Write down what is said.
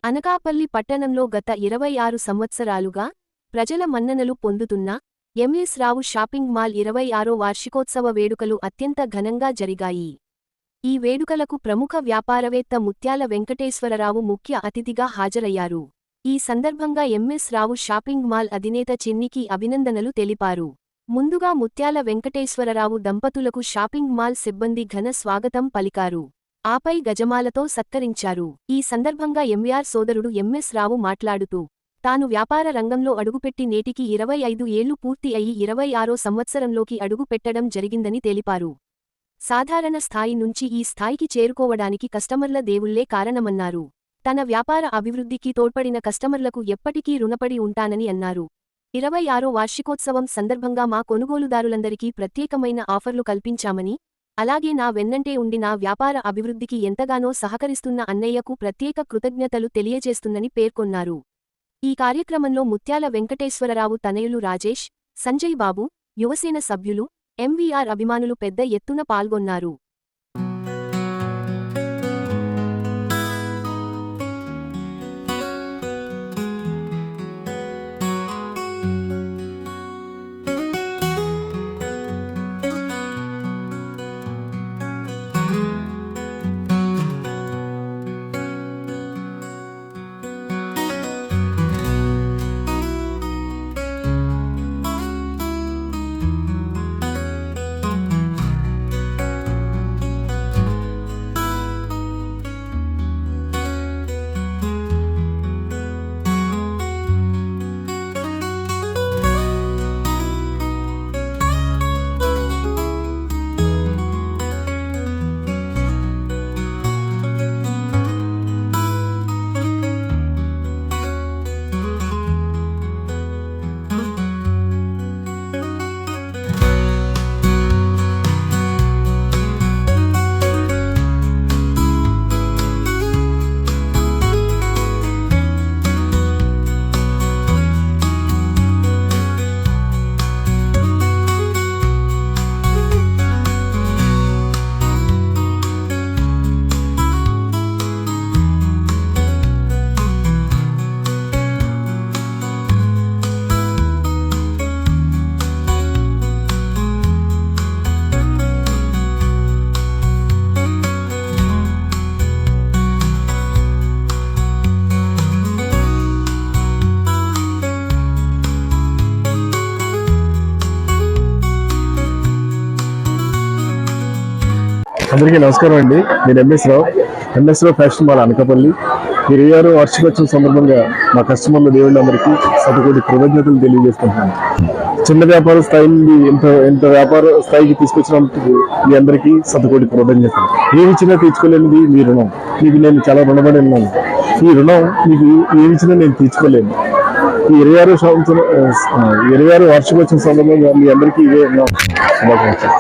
అనకాపల్లి పట్టణంలో గత 26 సంవత్సరాలుగా ప్రజల మన్ననలు పొందుతున్న ఎంఎస్ రావు షాపింగ్ మాల్ 26వ వార్షికోత్సవ వేడుకలు అత్యంత ఘనంగా జరిగాయి. ఈ వేడుకలకు ప్రముఖ వ్యాపారవేత్త ముత్యాల వెంకటేశ్వరరావు ముఖ్య అతిథిగా హాజరయ్యారు. ఈ సందర్భంగా ఎంఎస్ రావు షాపింగ్ మాల్ అధినేత చిన్నికి అభినందనలు తెలిపారు. ముందుగా ముత్యాల వెంకటేశ్వరరావు దంపతులకు షాపింగ్ మాల్ సిబ్బంది ఘన స్వాగతం పలికారు. ఆపై గజమాలతో సత్కరించారు. ఈ సందర్భంగా ఎంవీఆర్ సోదరుడు ఎంఎస్ రావు మాట్లాడుతూ, తాను వ్యాపార రంగంలో అడుగుపెట్టి నేటికి 25 ఏళ్లు పూర్తి అయి 26వ సంవత్సరంలోకి అడుగు పెట్టడం జరిగిందని తెలిపారు. సాధారణ స్థాయి నుంచి ఈ స్థాయికి చేరుకోవడానికి కస్టమర్ల దేవుళ్లే కారణమన్నారు. తన వ్యాపార అభివృద్ధికి తోడ్పడిన కస్టమర్లకు ఎప్పటికీ రుణపడి ఉంటానని అన్నారు. 26వ వార్షికోత్సవం సందర్భంగా మా కొనుగోలుదారులందరికీ ప్రత్యేకమైన ఆఫర్లు కల్పించామని, అలాగే నా వెన్నంటే ఉండి నా వ్యాపార అభివృద్ధికి ఎంతగానో సహకరిస్తున్న అన్నయ్యకు ప్రత్యేక కృతజ్ఞతలు తెలియజేస్తుందని పేర్కొన్నారు. ఈ కార్యక్రమంలో ముత్యాల వెంకటేశ్వరరావు తనయులు రాజేష్, సంజయ్ బాబు, యువసేన సభ్యులు, ఎంవీఆర్ అభిమానులు పెద్ద ఎత్తున పాల్గొన్నారు. అందరికీ నమస్కారం అండి. నేను ఎంఎస్ రావు ఫ్యాషన్ మాల్ అనకాపల్లి. 26వ వార్షికోత్సవం సందర్భంగా మా కస్టమర్ల దేవుళ్ళందరికీ శతకోటి కృతజ్ఞతలు తెలియజేస్తున్నాను. చిన్న వ్యాపార స్థాయి నుండి ఎంత వ్యాపార స్థాయికి తీసుకొచ్చినందుకు మీ అందరికీ శతకోటి కృతజ్ఞతలు. ఏమిచ్చినా తీర్చుకోలేనిది మీ రుణం. మీకు నేను చాలా రుణపడి ఉన్నాను. ఈ రుణం మీకు ఏమిచ్చినా నేను తీర్చుకోలేను. ఈ 26వ వార్షికోత్సవం సందర్భంగా మీ అందరికీ ఇవే శుభాకాంక్షలు.